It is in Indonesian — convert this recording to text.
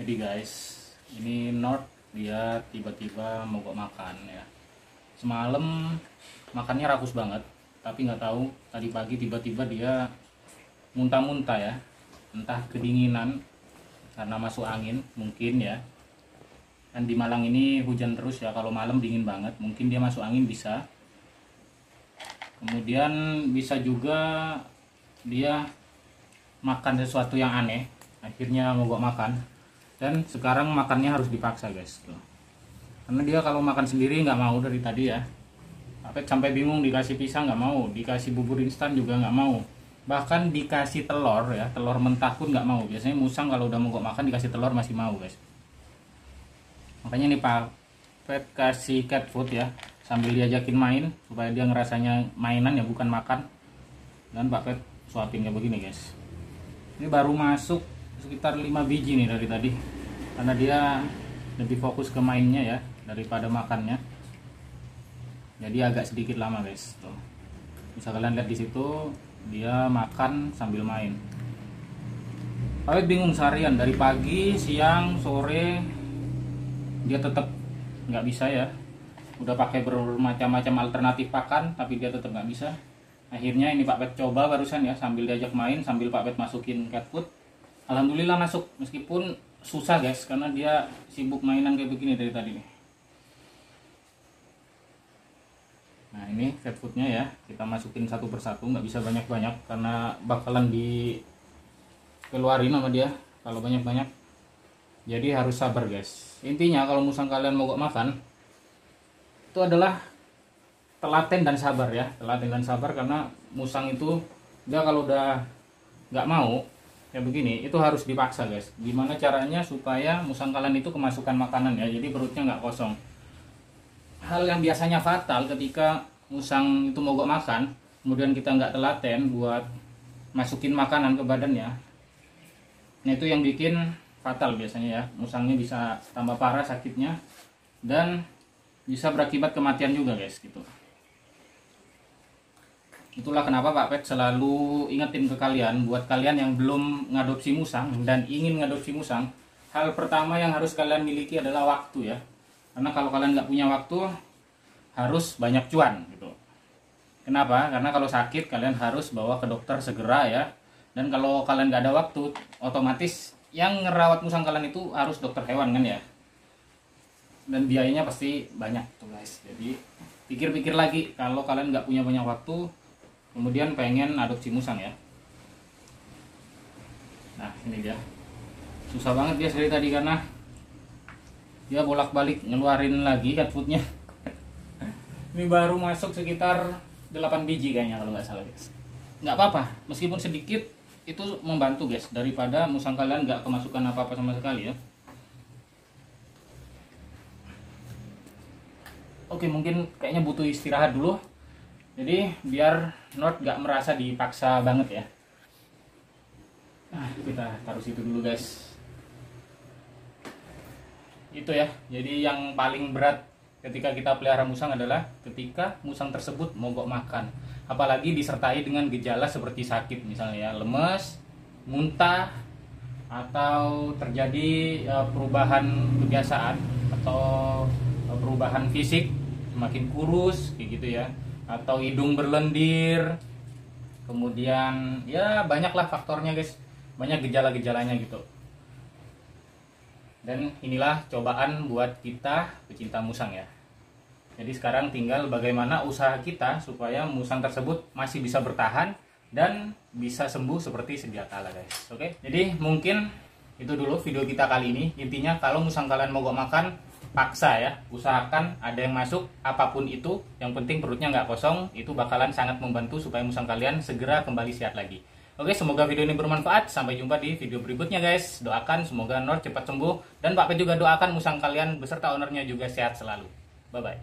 Jadi guys, ini North dia tiba-tiba mogok makan ya. Semalam makannya rakus banget, tapi nggak tahu tadi pagi tiba-tiba dia muntah-muntah ya. Entah kedinginan karena masuk angin mungkin ya. Kan di Malang ini hujan terus ya, kalau malam dingin banget, mungkin dia masuk angin bisa. Kemudian bisa juga dia makan sesuatu yang aneh, akhirnya mogok makan. Dan sekarang makannya harus dipaksa guys tuh. Karena dia kalau makan sendiri nggak mau dari tadi ya. Sampai bingung, dikasih pisang nggak mau, dikasih bubur instan juga nggak mau, bahkan dikasih telur ya, telur mentah pun nggak mau. Biasanya musang kalau udah mogok makan dikasih telur masih mau guys. Makanya nih Pak Pet kasih cat food ya, sambil diajakin main supaya dia ngerasanya mainan ya bukan makan. Dan Pak Pet suapin kayak begini guys. Ini baru masuk sekitar 5 biji nih dari tadi, karena dia lebih fokus ke mainnya ya daripada makannya, jadi agak sedikit lama guys tuh. Bisa kalian lihat di situ dia makan sambil main. Awet bingung seharian dari pagi siang sore dia tetap nggak bisa ya, udah pakai bermacam-macam alternatif pakan tapi dia tetap nggak bisa. Akhirnya ini Pak Pet coba barusan ya, sambil diajak main sambil Pak Pet masukin cat food. Alhamdulillah masuk, meskipun susah guys karena dia sibuk mainan kayak begini dari tadi nih. Nah ini cat foodnya ya, kita masukin satu persatu, nggak bisa banyak-banyak karena bakalan dikeluarin sama dia kalau banyak-banyak. Jadi harus sabar guys. Intinya kalau musang kalian mogok makan itu adalah telaten dan sabar ya, telaten dan sabar. Karena musang itu dia kalau udah nggak mau kayak begini itu harus dipaksa guys. Gimana caranya supaya musang kalian itu kemasukan makanan ya, jadi perutnya nggak kosong. Hal yang biasanya fatal ketika musang itu mogok makan kemudian kita nggak telaten buat masukin makanan ke badannya, nah itu yang bikin fatal biasanya ya. Musangnya bisa tambah parah sakitnya dan bisa berakibat kematian juga guys gitu. Itulah kenapa Pak Pet selalu ingetin ke kalian, buat kalian yang belum ngadopsi musang dan ingin ngadopsi musang, hal pertama yang harus kalian miliki adalah waktu ya. Karena kalau kalian nggak punya waktu, harus banyak cuan gitu. Kenapa? Karena kalau sakit kalian harus bawa ke dokter segera ya. Dan kalau kalian nggak ada waktu, otomatis yang ngerawat musang kalian itu harus dokter hewan kan ya. Dan biayanya pasti banyak tuh guys. Jadi pikir-pikir lagi kalau kalian nggak punya banyak waktu, kemudian pengen adopsi musang ya. Nah ini dia, susah banget guys dari tadi karena dia bolak-balik ngeluarin lagi cat foodnya. Ini baru masuk sekitar 8 biji kayaknya kalau nggak salah guys. Nggak apa-apa, meskipun sedikit itu membantu guys, daripada musang kalian nggak kemasukan apa-apa sama sekali ya. Oke, mungkin kayaknya butuh istirahat dulu. Jadi biar North gak merasa dipaksa banget ya. Nah, kita taruh situ dulu guys. Itu ya. Jadi yang paling berat ketika kita pelihara musang adalah ketika musang tersebut mogok makan. Apalagi disertai dengan gejala seperti sakit misalnya ya, lemes, muntah, atau terjadi perubahan kebiasaan atau perubahan fisik, semakin kurus kayak gitu ya, atau hidung berlendir. Kemudian ya banyaklah faktornya guys, banyak gejala-gejalanya gitu. Dan inilah cobaan buat kita pecinta musang ya. Jadi sekarang tinggal bagaimana usaha kita supaya musang tersebut masih bisa bertahan dan bisa sembuh seperti sedia kala guys. Oke, jadi mungkin itu dulu video kita kali ini. Intinya kalau musang kalian mogok makan, paksa ya, usahakan ada yang masuk apapun itu, yang penting perutnya nggak kosong. Itu bakalan sangat membantu supaya musang kalian segera kembali sehat lagi. Oke, semoga video ini bermanfaat. Sampai jumpa di video berikutnya guys. Doakan semoga North cepat sembuh, dan Pak Pet juga doakan musang kalian beserta ownernya juga sehat selalu. Bye bye.